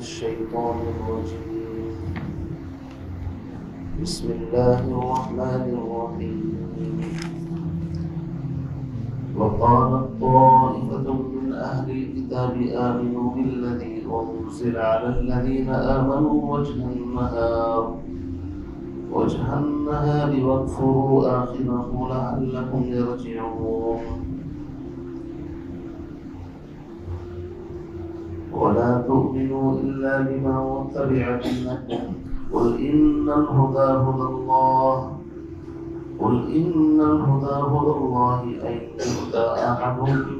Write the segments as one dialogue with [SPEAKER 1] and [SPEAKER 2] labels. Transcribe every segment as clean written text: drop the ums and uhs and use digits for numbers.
[SPEAKER 1] الشيطان الرجيم. بسم الله الرحمن الرحيم. وقالت طائفة من أهل الكتاب آمنوا بالذي أنزل على الذين آمنوا وجه النهار واكفروا آخره لعلكم يرجعون. ولا تؤمنوا إلا لمن تبع دينكم قل إن الهدى هدى الله أن يؤتى أحد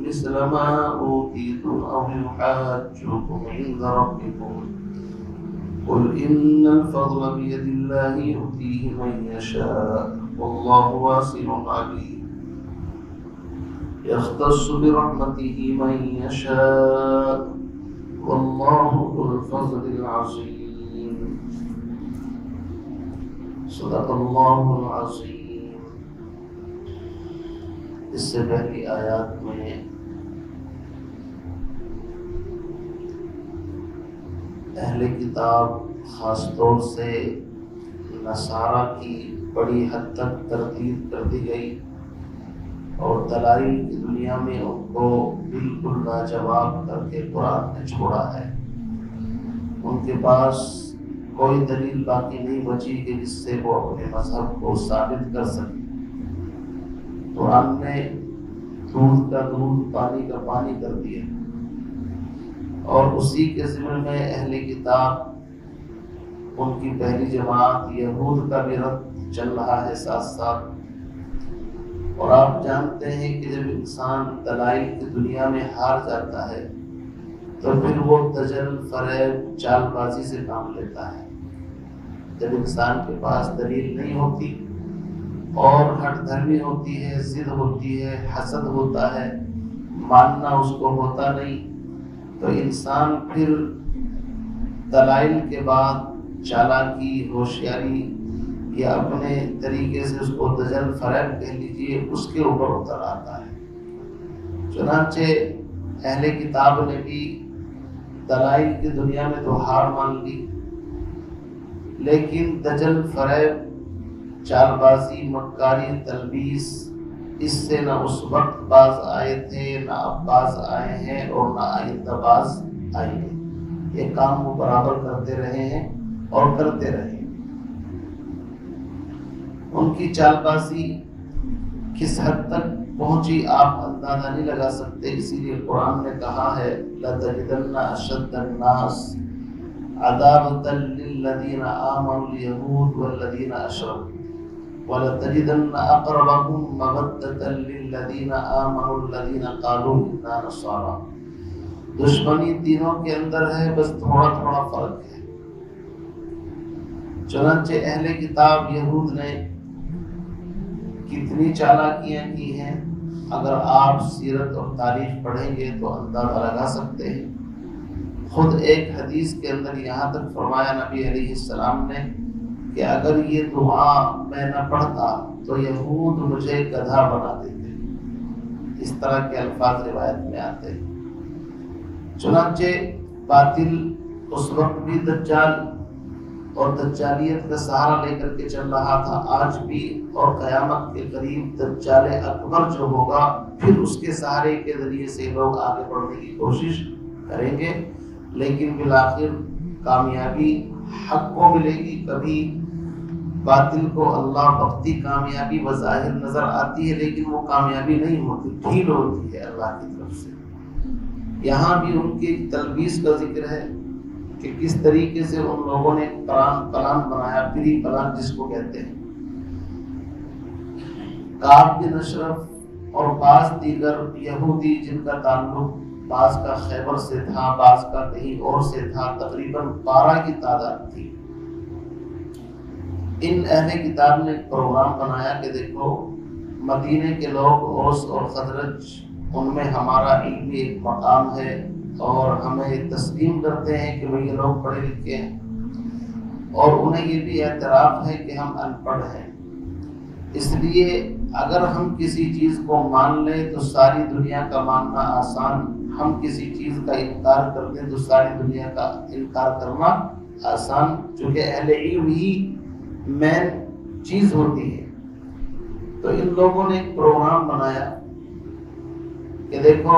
[SPEAKER 1] مثل ما أوتيتم أو يحاجوكم عند ربكم قل إن الفضل بيد الله يؤتيه من يشاء والله واسع عليم يختص برحمته من يشاء والله ذو الفضل العظيم. صدق اللہ العظیم. اس سے پہلی آیات میں اہل کتاب خاص طور سے نصارہ کی بڑی حد تک تردید کر دی گئی اور دلائل کی دنیا میں ان کو بالکل لاجواب کر کے قرآن نے چھوڑا ہے. ان کے پاس کوئی دلیل باقی نہیں بچی کہ جس سے وہ اپنے مذہب کو ثابت کر سکے. قرآن نے دودھ کا دودھ پانی کا پانی کر دیا اور اسی کے ضمن میں اہل کتاب ان کی پہلی جماعت یہود کا بھی رد چل رہا ہے ساتھ ساتھ. اور آپ جانتے ہیں کہ جب انسان دلائل کی دنیا میں ہار جاتا ہے تو پھر وہ دجل فریب چال بازی سے کام لیتا ہے. جب انسان کے پاس دلیل نہیں ہوتی اور ہٹ دھرمی ہوتی ہے، ضد ہوتی ہے، حسد ہوتا ہے، ماننا اس کو ہوتا نہیں، تو انسان پھر دلائل کے بعد چالاکی، ہوشیاری یا اپنے طریقے سے اس کو دجل فریب کہہ لیجیے اس کے اوپر اتر آتا ہے. چنانچہ اہل کتاب نے بھی دلائل کی دنیا میں تو ہار مان لی، لیکن دجل فریب چال بازی مکاری تلبیس اس سے نہ اس وقت باز آئے تھے، نہ اب باز آئے ہیں اور نہ آئندہ باز آئیں گے. یہ کام وہ برابر کرتے رہے ہیں اور کرتے رہے. ان کی چال بازی کس حد تک پہنچی آپ اندازہ نہیں لگا سکتے. اسی لیے قرآن نے کہا ہے لَتَجِدَنَّ أَشَدَّ النَّاسِ عَدَاوَةً لِلَّذِينَ آمَنُوا الْيَهُودُ وَالَّذِينَ أَشْرَكُوا وَلَتَجِدَنَّ أَقْرَبَهُم مَّوَدَّةً لِلَّذِينَ آمَنُوا الَّذِينَ قَالُوا إِنَّا نَصَارَىٰ. دشمنی تینوں کے اندر ہے، بس تھوڑا تھوڑا فرق ہے. چنانچہ اہل کتاب یہود نے کتنی چالاکیاں کی ہیں اگر آپ سیرت اور تاریخ پڑھیں گے تو اندازہ لگا سکتے ہیں. خود ایک حدیث کے اندر یہاں تک فرمایا نبی علیہ السلام نے کہ اگر یہ دعا میں نہ پڑھتا تو یہود مجھے گدھا بنا دیتے. اس طرح کے الفاظ روایت میں آتے ہیں. چنانچہ باطل اس وقت بھی دجال اور دجالیت کا سہارا لے کر کے چل رہا تھا، آج بھی، اور قیامت کے قریب دجال اکبر جو ہوگا پھر اس کے سہارے کے ذریعے سے لوگ آگے بڑھنے کی کوشش کریں گے، لیکن بالآخر کامیابی حق کو ملے گی. کبھی باطل کو اللہ وقتی کامیابی بظاہر نظر آتی ہے لیکن وہ کامیابی نہیں ہوتی، ڈھیل ہوتی ہے اللہ کی طرف سے. یہاں بھی ان کی تلبیس کا ذکر ہے کہ کس طریقے سے ان لوگوں نے پلان بنایا، پری پلان جس کو کہتے ہیں. کعب بن اشرف اور بعض دیگر یہودی جن کا تعلق بعض کا خیبر سے تھا، بعض کا کہیں اور سے تھا، تقریباً 12 کی تعداد تھی. ان اہل کتاب نے پروگرام بنایا کہ دیکھو مدینے کے لوگ اوس اور خزرج ان میں ہمارا علمی ایک مقام ہے اور ہمیں تسلیم کرتے ہیں کہ وہ یہ لوگ پڑھے لکھے ہیں اور انہیں یہ بھی اعتراف ہے کہ ہم ان پڑھ ہیں. اس لیے اگر ہم کسی چیز کو مان لیں تو ساری دنیا کا ماننا آسان ہم کسی چیز کا انکار کرتے ہیں تو ساری دنیا کا انکار کرنا آسان، چونکہ اہل علم ہی مین چیز ہوتی ہے۔ تو ان لوگوں نے ایک پروگرام بنایا کہ دیکھو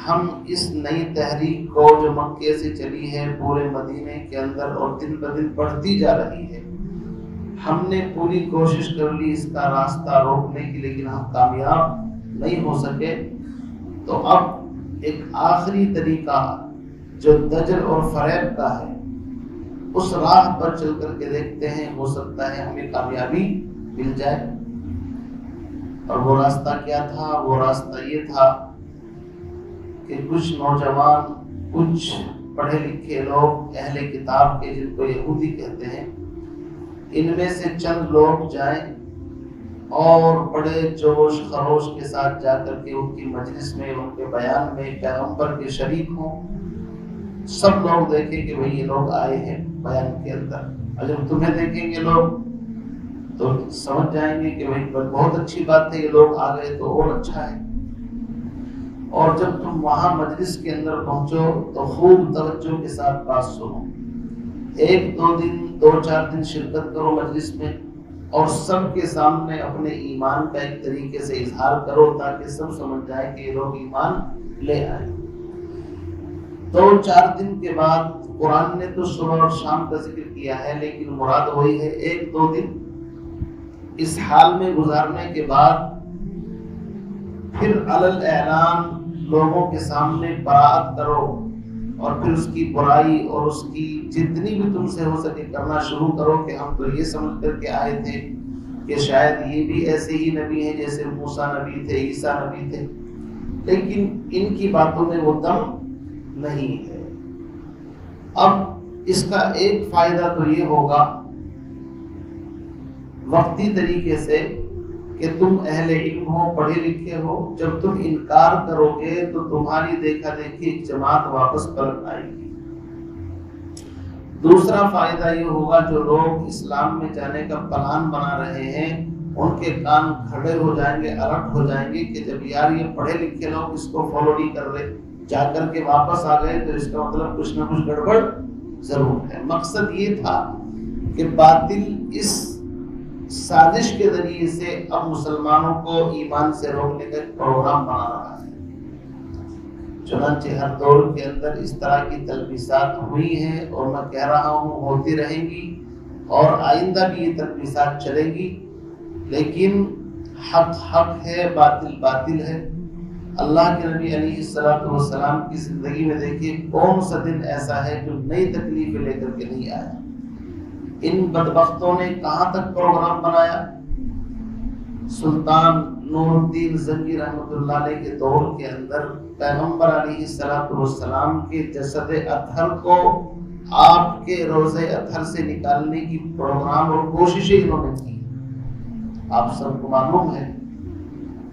[SPEAKER 1] ہم اس نئی تحریک کو جو مکے سے چلی ہے پورے مدینے کے اندر اور دن بدن بڑھتی جا رہی ہے، ہم نے پوری کوشش کر لی اس کا راستہ روکنے کی، لیکن ہم کامیاب نہیں ہو سکے۔ تو اب ایک آخری طریقہ جو دجل اور فریب کا ہے، اس راہ پر چل کر کے دیکھتے ہیں، ہو سکتا ہے ہمیں کامیابی مل جائے۔ اور وہ راستہ کیا تھا؟ وہ راستہ یہ تھا کہ کچھ نوجوان، کچھ پڑھے لکھے لوگ اہل کتاب کے، جن کو یہودی کہتے ہیں، ان میں سے چند لوگ جائیں اور بڑے جوش خروش کے ساتھ جا کر کے ان کی مجلس میں، ان کے بیان میں پیغمبر کے شریک ہوں۔ سب لوگ دیکھیں کہ بھئی یہ لوگ آئے ہیں بیان کے اندر، اور جب تمہیں دیکھیں گے لوگ تو سمجھ جائیں گے کہ بھئی بہت اچھی بات ہے، یہ لوگ آ گئے تو اور اچھا ہے۔ اور جب تم وہاں مجلس کے اندر پہنچو تو خوب توجہ کے ساتھ بات سنو، ایک دو دن، دو چار دن شرکت کرو مجلس میں، اور سب کے سامنے اپنے ایمان کا ایک طریقے سے اظہار کرو تاکہ سب سمجھ جائے کہ یہ لوگ ایمان لے آئے۔ دو چار دن کے بعد قرآن نے تو صبح اور شام کا ذکر کیا ہے، لیکن مراد وہی ہے ایک دو دن اس حال میں گزارنے کے بعد پھر علل اعلان لوگوں کے سامنے برات کرو، اور پھر اس کی برائی اور اس کی جتنی بھی تم سے ہو سکے کرنا شروع کرو کہ ہم تو یہ سمجھ کر کے آئے تھے کہ شاید یہ بھی ایسے ہی نبی ہیں جیسے موسیٰ نبی تھے، عیسیٰ نبی تھے، لیکن ان کی باتوں میں وہ دم نہیں ہے۔ اب اس کا ایک فائدہ تو یہ ہوگا وقتی طریقے سے کہ تم اہل علم ہو، پڑھے لکھے ہو، جب تم انکار کرو گے تو تمہاری دیکھا دیکھی ایک جماعت واپس پلٹ آئے گی۔ دوسرا فائدہ یہ ہوگا جو لوگ اسلام میں جانے کا پلان بنا رہے ہیں ان کے کان کھڑے ہو جائیں گے، الرٹ ہو جائیں گے کہ جب یار یہ پڑھے لکھے لوگ اس کو فالو نہیں کر رہے، جا کر کے واپس آ گئے تو اس کا مطلب کچھ نہ کچھ گڑبڑ ضرور ہے۔ مقصد یہ تھا کہ باطل اس سازش کے ذریعے سے اب مسلمانوں کو ایمان سے روکنے کا ایک پروگرام بنا رہا ہے۔ چنانچہ ہر دور کے اندر اس طرح کی تلبیسات ہوئی ہیں، اور میں کہہ رہا ہوں ہوتی رہیں گی، اور آئندہ بھی یہ تلبیسات چلے گی، لیکن حق حق ہے، باطل باطل ہے۔ اللہ کے نبی علیہ السلام کی زندگی میں دیکھیے کون سا دن ایسا ہے جو نئی تکلیفیں لے کر کے نہیں آیا۔ ان بدبختوں نے کہاں تک پروگرام بنایا؟ سلطان نور الدین زنگی رحمۃ اللہ علیہ کے دور کے اندر پیغمبر علیہ السلام کے جسد اطہر کو آپ کے روزے اطہر سے نکالنے کی پروگرام اور کوششیں انہوں نے کی۔ آپ سب کو معلوم ہے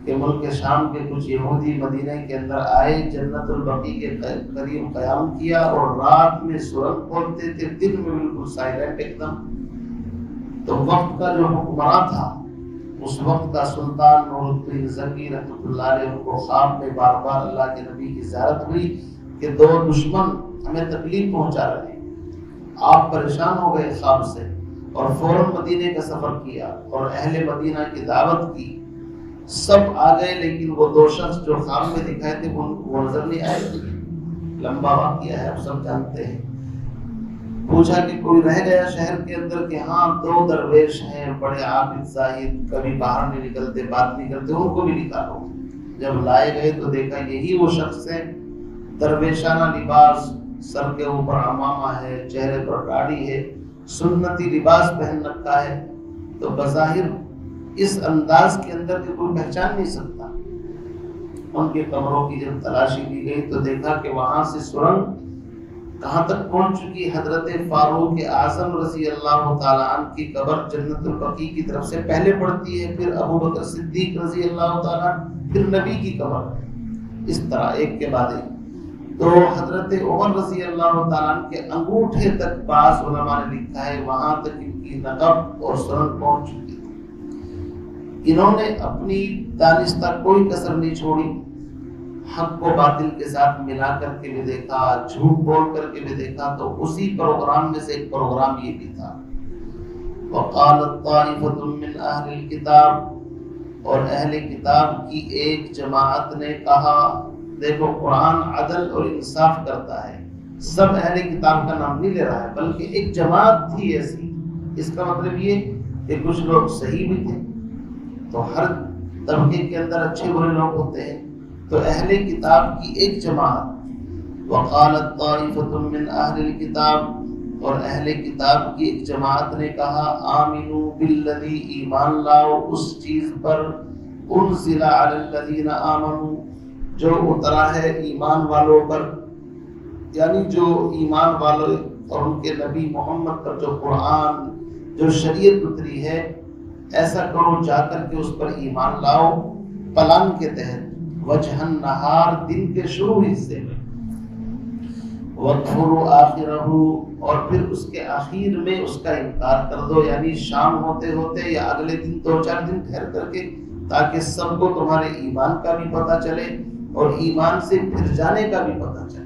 [SPEAKER 1] کہ ملک شام کے کچھ یہودی مدینہ کے اندر آئے، جنت البقیع کے قریب قیام کیا، اور رات میں سرنگ کھولتے تھے، دن میں بالکل سائلنٹ ایک دم۔ تو وقت کا جو حکمراں تھا، اس وقت کا سلطان نور الدین زنگی رحمۃ اللہ علیہ، ان کو خواب میں بار بار اللہ کے نبی کی زیارت ہوئی کہ دو دشمن ہمیں تکلیف پہنچا رہے ہیں۔ آپ پریشان ہو گئے خواب سے، اور فوراً مدینے کا سفر کیا اور اہل مدینہ کی دعوت کی۔ سب آ گئے، لیکن وہ دو شخص جو خواب میں دکھائے تھے وہ نظر نہیں آئے۔ لمبا واقعہ ہے، آپ سب جانتے ہیں۔ پوچھا کہ کوئی رہ گیا شہر کے اندر؟ کہ ہاں، دو درویش ہیں بڑے عابد زاہد، کبھی باہر نہیں نکلتے، بات نہیں کرتے، ان کو بھی نکالو۔ جب لائے گئے تو دیکھا یہی وہ شخص ہے، درویشانہ لباس، سر کے اوپر عمامہ ہے، چہرے پر داڑھی ہے، سنتی لباس پہن رکھا ہے، تو بظاہر اس انداز کے اندر کہ کوئی پہچان نہیں سکتا۔ ان کے کمروں کی جب تلاشی کی گئی تو دیکھا کہ وہاں سے سرنگ کہاں تک پہنچ چکی؟ حضرت فاروق اعظم رضی اللہ تعالیٰ عنہ کی قبر جنت البقیع کی طرف سے پہلے پڑتی ہے، پھر ابو بکر صدیق رضی اللہ تعالیٰ عنہ، پھر نبی کی قبر، اس طرح ایک کے بعد ایک۔ تو حضرت عمر رضی اللہ تعالیٰ عنہ کے انگوٹھے تک بعض علماء نے لکھا ہے وہاں تک ان کی نقب اور سرنگ پہنچ چکی تھی۔ انہوں نے اپنی دانستہ کوئی کسر نہیں چھوڑی، حق کو باطل کے ساتھ ملا کر کے بھی دیکھا، جھوٹ بول کر کے بھی دیکھا، تو اسی پروگرام میں سے ایک پروگرام یہ بھی تھا۔ وقالت طائفۃ من اہل الکتاب، اور اہل کتاب کی ایک جماعت نے کہا، دیکھو قرآن عدل اور انصاف کرتا ہے، سب اہل کتاب کا نام نہیں لے رہا ہے، بلکہ ایک جماعت تھی ایسی۔ اس کا مطلب یہ کہ کچھ لوگ صحیح بھی تھے، تو ہر طبقے کے اندر اچھے برے لوگ ہوتے ہیں، تو اہل کتاب کی ایک جماعت، وقالت طائفۃ من اہل الکتاب، اور اہل کتاب کی ایک جماعت نے کہا، آمنوا بالذی، ایمان لاؤ اس چیز پر، انزل علی الذین آمنوا، جو اترا ہے ایمان والوں پر، یعنی جو ایمان والے اور ان کے نبی محمد پر جو قرآن، جو شریعت اتری ہے، ایسا کرو جا کر کے اس پر ایمان لاؤ پلان کے تحت، وجہ النہار، دن کے شروع حصے میں، وَاغْفُرُوا آخِرَهُ، اور پھر اس کے آخر میں اس کا انکار کر دو، یعنی شام ہوتے ہوتے یا اگلے دن 2-4 دن ٹھہر کر کے، تاکہ سب کو تمہارے ایمان کا بھی پتہ چلے اور ایمان سے پھر جانے کا بھی پتہ چلے۔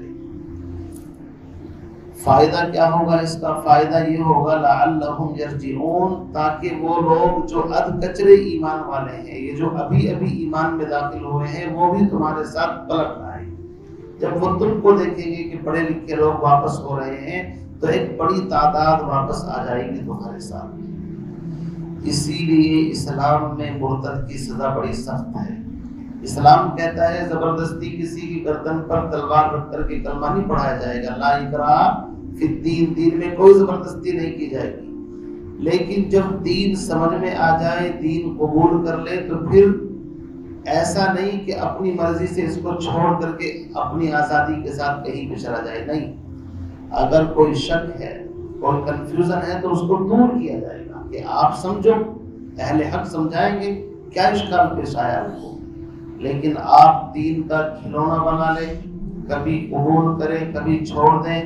[SPEAKER 1] فائدہ کیا ہوگا اس کا؟ فائدہ یہ ہوگا لعلہم یرجعون، تاکہ وہ لوگ جو ادکچرے ایمان والے ہیں، یہ جو ابھی ابھی ایمان میں داخل ہوئے ہیں، وہ بھی تمہارے ساتھ پلٹ آئیں۔ جب وہ تم کو دیکھیں گے کہ پڑھے لکھے لوگ واپس ہو رہے ہیں، تو ایک بڑی تعداد واپس آ جائے گی تمہارے ساتھ۔ اسی لیے اسلام میں مرتد کی سزا بڑی سخت ہے۔ اسلام کہتا ہے زبردستی کسی کی گردن پر تلوار رکھ کر کے کلمہ نہیں پڑھایا جائے گا، لا اکراہ فی الدین، دین میں کوئی زبردستی نہیں کی جائے گی۔ لیکن جب دین سمجھ میں آ جائے، دین قبول کر لے، تو پھر ایسا نہیں کہ اپنی مرضی سے اس کو چھوڑ کر کے اپنی آزادی کے ساتھ کہیں بھی چلا جائے، نہیں۔ اگر کوئی شک ہے، کوئی کنفیوژن ہے، تو اس کو دور کیا جائے گا کہ آپ سمجھو، اہل حق سمجھائیں گے، کیا اشکال پیش آیا ان کو۔ لیکن آپ دین کا کھلونا بنا لیں، کبھی قبول کریں کبھی چھوڑ دیں،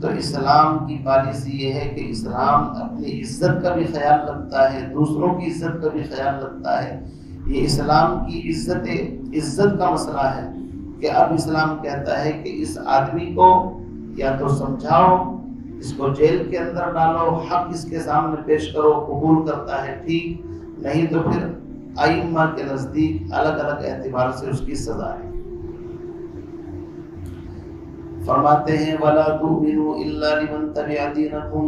[SPEAKER 1] تو اسلام کی پالیسی یہ ہے کہ اسلام اپنی عزت کا بھی خیال رکھتا ہے، دوسروں کی عزت کا بھی خیال رکھتا ہے۔ یہ اسلام کی عزت کا مسئلہ ہے کہ اب اسلام کہتا ہے کہ اس آدمی کو یا تو سمجھاؤ، اس کو جیل کے اندر ڈالو، حق اس کے سامنے پیش کرو، قبول کرتا ہے ٹھیک، نہیں تو پھر ائمہ کے نزدیک الگ الگ اعتبار سے اس کی سزا ہے۔ فرماتے ہیں وَلَا تُؤْمِنُوا إِلَّا لِمَنْ تَبِعَ دِينَكُمْ،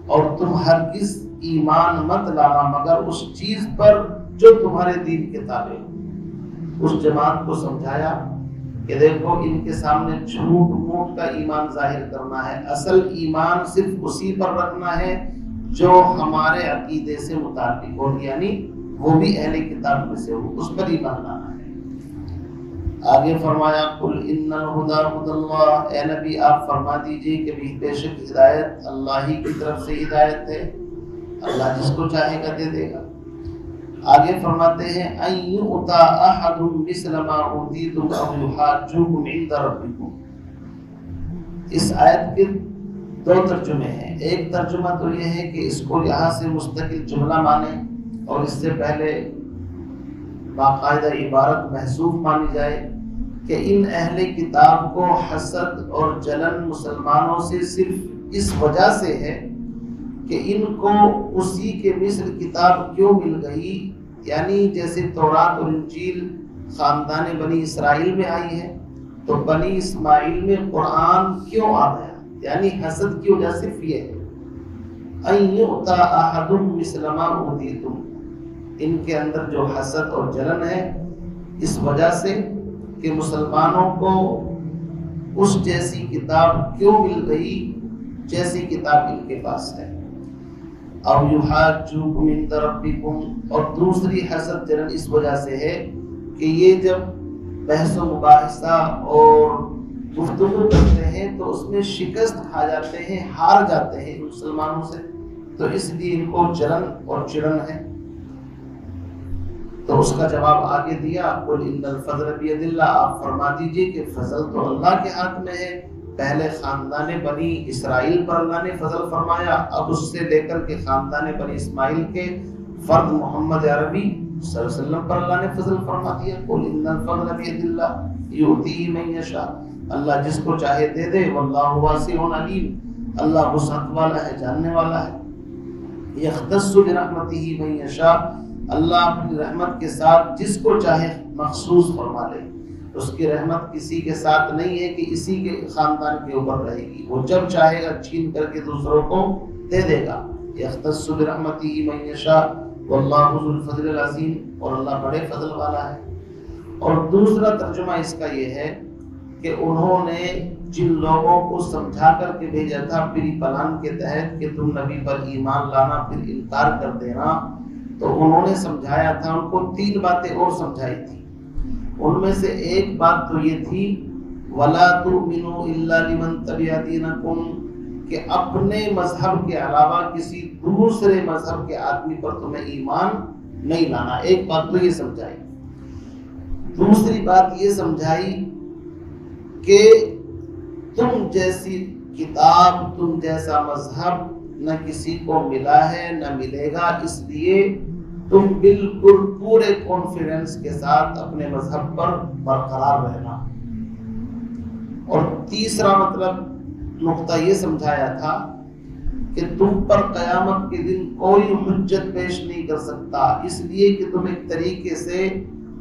[SPEAKER 1] اور تم ہرگز ایمان مت لانا مگر اس چیز پر جو تمہارے دین کے تابع ہو۔ اس جماعت کو سمجھایا کہ دیکھو ان کے سامنے جھوٹ موٹ کا ایمان ظاہر کرنا ہے، اصل ایمان صرف اسی پر رکھنا ہے جو ہمارے عقیدے سے متعلق ہو، یعنی وہ بھی اہل کتاب میں سے ہو، اس پر ایمان لانا ہے۔ آگے فرمایا قل ان الہدی ھدی اللہ، اے نبی آپ فرما دیجئے کہ بے شک ہدایت اللہ ہی کی طرف سے ہدایت ہے، اللہ جس کو چاہے گا دے دے گا۔ آگے فرماتے ہیں ان یؤتی احد مثل ما اوتیتم او یحاجوکم عند ربکم۔ اس آیت کے 2 ترجمے ہیں۔ ایک ترجمہ تو یہ ہے کہ اس کو یہاں سے مستقل جملہ مانیں اور اس سے پہلے باقاعدہ عبارت محذوف مانی جائے کہ ان اہل کتاب کو حسد اور جلن مسلمانوں سے صرف اس وجہ سے ہے کہ ان کو اسی کے مثل کتاب کیوں مل گئی، یعنی جیسے تورات اور انجیل خاندان بنی اسرائیل میں آئی ہے، تو بنی اسماعیل میں قرآن کیوں آ گیا، یعنی حسد کی وجہ صرف یہ ہے ان یؤتی احد مثل ما اوتیتم، ان کے اندر جو حسد اور جلن ہے اس وجہ سے کہ مسلمانوں کو اس جیسی کتاب کیوں مل گئی جیسی کتاب ان کے پاس ہے۔ او یحاجوکم عند ربکم، اور دوسری حسد جلن اس وجہ سے ہے کہ یہ جب بحث و مباحثہ اور گفتگو کرتے ہیں تو اس میں شکست کھا جاتے ہیں، ہار جاتے ہیں مسلمانوں سے، تو اس لیے ان کو جلن اور چڑن ہے۔ تو اس کا جواب آگے دیا قل ان الفضل بید اللہ، آپ فرما دیجئے کہ فضل تو اللہ کے ہاتھ میں ہے۔ پہلے خاندان بنی اسرائیل پر اللہ نے فضل فرمایا، اب اس سے لے کر کے خاندان بنی اسماعیل کے فرد محمد عربی صلی اللہ علیہ وسلم پر اللہ نے فضل فرما دیا قل ان الفضل بید اللہ، یؤتی من یشاء، اللہ جس کو چاہے دے دے، واللہ واسع علیم، اللہ وسعت والا ہے، جاننے والا ہے۔ یختص برحمتہ من یشاء، اللہ اپنی رحمت کے ساتھ جس کو چاہے مخصوص فرما لے، اس کی رحمت کسی کے ساتھ نہیں ہے کہ اسی کے خاندان کے اوپر رہے گی، وہ جب چاہے گا چھین کر کے دوسروں کو دے دے گا۔ یختص برحمتہ من یشاء واللہ ذو الفضل العظیم، اور اللہ بڑے فضل والا ہے۔ اور دوسرا ترجمہ اس کا یہ ہے کہ انہوں نے جن لوگوں کو سمجھا کر کے بھیجا تھا پری پلان کے تحت کہ تم نبی پر ایمان لانا پھر انکار کر دینا، تو انہوں نے سمجھایا تھا، ان کو 3 باتیں اور سمجھائی تھی۔ ان میں سے ایک بات تو یہ تھی وَلَا تُؤْمِنُوا إِلَّا لِمَنْ تَبِعَ دِينَكُمْ، کہ اپنے مذہب کے علاوہ کسی دوسرے مذہب کے آدمی پر تمہیں ایمان نہیں لانا۔ ایک بات تو یہ سمجھائی۔ دوسری بات یہ سمجھائی کہ تم جیسی کتاب، تم جیسا مذہب نہ کسی کو ملا ہے نہ ملے گا، اس لیے تم بالکل پورے کانفیڈنس کے ساتھ اپنے مذہب پر برقرار رہنا۔ اور تیسرا مطلب نقطہ یہ سمجھایا تھا کہ تم پر قیامت کے دن کوئی حجت پیش نہیں کر سکتا، اس لیے کہ تم ایک طریقے سے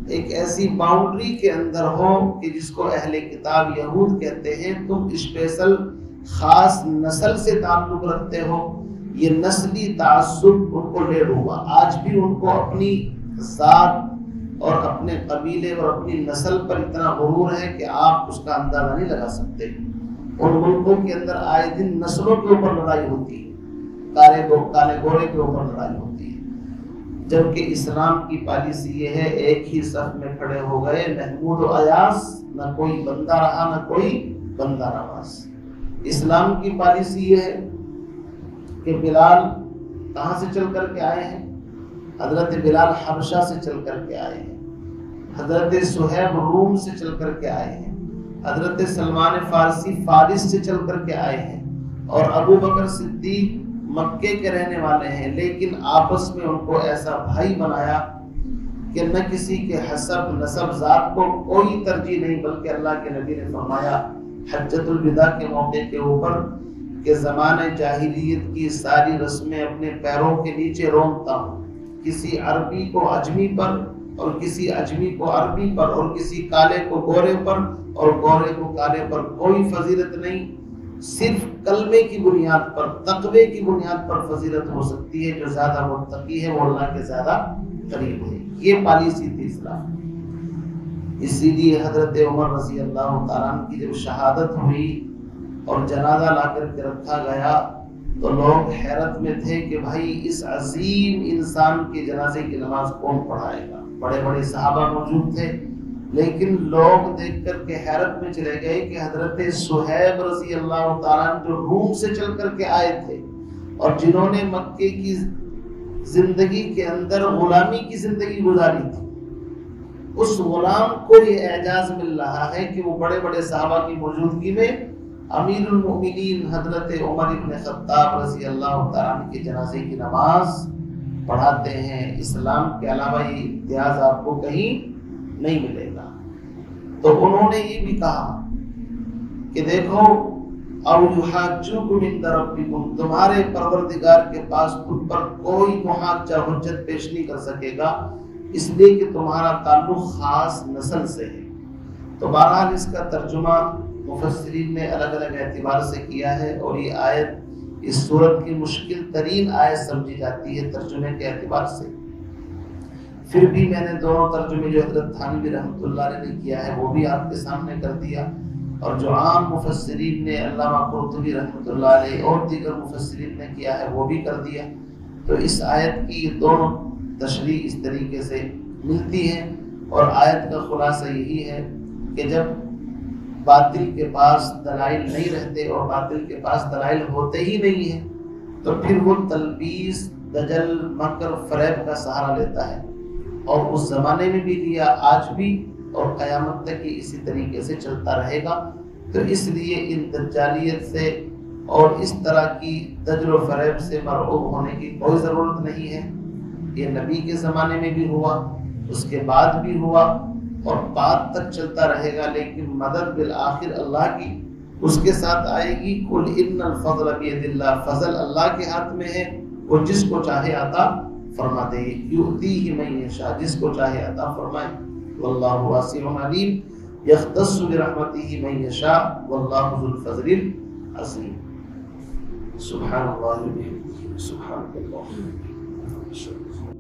[SPEAKER 1] ایک ایسی باؤنڈری کے اندر ہو کہ جس کو اہل کتاب یہود کہتے ہیں، تم اسپیشل خاص نسل سے تعلق رکھتے ہو، یہ نسلی تعصب ان کو لے ڈوبا۔ آج بھی ان کو اپنی ذات اور اپنے قبیلے اور اپنی نسل پر اتنا غرور ہے کہ آپ اس کا اندازہ نہیں لگا سکتے۔ ان ملکوں کے اندر آئے دن نسلوں کے اوپر لڑائی ہوتی ہے، کالے گورے کے اوپر لڑائی ہوتی ہے، جبکہ اسلام کی پالیسی یہ ہے ایک ہی صف میں کھڑے ہو گئے، محمود و ایاس، نہ کوئی بندہ رہا نہ کوئی بندہ نواز۔ اسلام کی پالیسی یہ ہے کہ بلال کہاں سے چل کر کے آئے ہیں؟ حضرت بلال حبشہ سے چل کر کے آئے ہیں، حضرت صہیب روم سے چل کر کے آئے ہیں، حضرت سلمان فارسی فارس سے چل کر کے آئے ہیں، اور ابو بکر صدیق مکے کے رہنے والے ہیں، لیکن آپس میں ان کو ایسا بھائی بنایا کہ نہ کسی کے حسب نسب ذات کو کوئی ترجیح نہیں، بلکہ اللہ کے نبی نے فرمایا حجۃ الوداع کے موقع کے اوپر کہ زمانہ جاہلیت کی ساری رسمیں اپنے پیروں کے نیچے رونگتا ہوں، کسی عربی کو عجمی پر اور کسی عجمی کو عربی پر اور کسی کالے کو گورے پر اور گورے کو کالے پر کوئی فضیلت نہیں، صرف کلمے کی بنیاد پر، تقوی کی بنیاد پر فضیلت ہو سکتی ہے، جو زیادہ متقی ہے وہ اللہ کے زیادہ قریب ہے۔ یہ پالیسی تھی اسلام۔ اسی لیے حضرت عمر رضی اللہ تعالیٰ عنہ کی جب شہادت ہوئی اور جنازہ لا کر کے رکھا گیا تو لوگ حیرت میں تھے کہ بھائی اس عظیم انسان کے جنازے کی نماز کون پڑھائے گا؟ بڑے بڑے صحابہ موجود تھے، لیکن لوگ دیکھ کر کے حیرت میں چلے گئے کہ حضرت صہیب رضی اللہ تعالیٰ عنہ جو روم سے چل کر کے آئے تھے اور جنہوں نے مکے کی زندگی کے اندر غلامی کی زندگی گزاری تھی، اس غلام کو یہ اعجاز مل رہا ہے کہ وہ بڑے بڑے صحابہ کی موجودگی میں امیر المؤمنین حضرت عمر بن خطاب رضی اللہ تعالیٰ عنہ کے جنازے کی نماز پڑھاتے ہیں۔ اسلام کے علاوہ یہ امتیاز آپ کو کہیں نہیں ملے گا۔ تو انہوں نے یہ بھی کہا کہ دیکھو او یحاجوکم عند ربکم، تمہارے پروردگار کے پاس تم پر کوئی محاجہ حجت پیش نہیں کر سکے گا، اس لیے کہ تمہارا تعلق خاص نسل سے ہے۔ تو بہرحال اس کا ترجمہ مفسرین نے الگ الگ اعتبار سے کیا ہے، اور یہ آیت اس صورت کی مشکل ترین آیت سمجھی جاتی ہے ترجمے کے اعتبار سے۔ پھر بھی میں نے دونوں ترجمے جو حضرت تھانوی رحمۃ اللہ علیہ نے کیا ہے وہ بھی آپ کے سامنے کر دیا، اور جو عام مفسرین نے علامہ قرطبی رحمۃ اللہ علیہ اور دیگر مفسرین نے کیا ہے وہ بھی کر دیا۔ تو اس آیت کی دونوں تشریح اس طریقے سے ملتی ہے، اور آیت کا خلاصہ یہی ہے کہ جب باطل کے پاس دلائل نہیں رہتے اور باطل کے پاس دلائل ہوتے ہی نہیں ہیں تو پھر وہ تلبیس، دجل، مکر، فریب کا سہارا لیتا ہے، اور اس زمانے میں بھی لیا، آج بھی، اور قیامت تک یہ اسی طریقے سے چلتا رہے گا۔ تو اس لیے ان دجالیت سے اور اس طرح کی دجل و فریب سے مرعوب ہونے کی کوئی ضرورت نہیں ہے۔ یہ نبی کے زمانے میں بھی ہوا، اس کے بعد بھی ہوا، اور بعد تک چلتا رہے گا، لیکن مدد بالآخر اللہ کی اس کے ساتھ آئے گی۔ قل ان الفضل بید اللہ، فضل اللہ کے ہاتھ میں ہے، وہ جس کو چاہے عطا فرما دے، یؤتیہ من یشاء، جس کو چاہے عطا فرمائے، واللہ واسع علیم، یختص برحمتہ من یشاء واللہ ذو الفضل العظیم۔ سبحان اللہ و بحمدہ، سبحان اللہ۔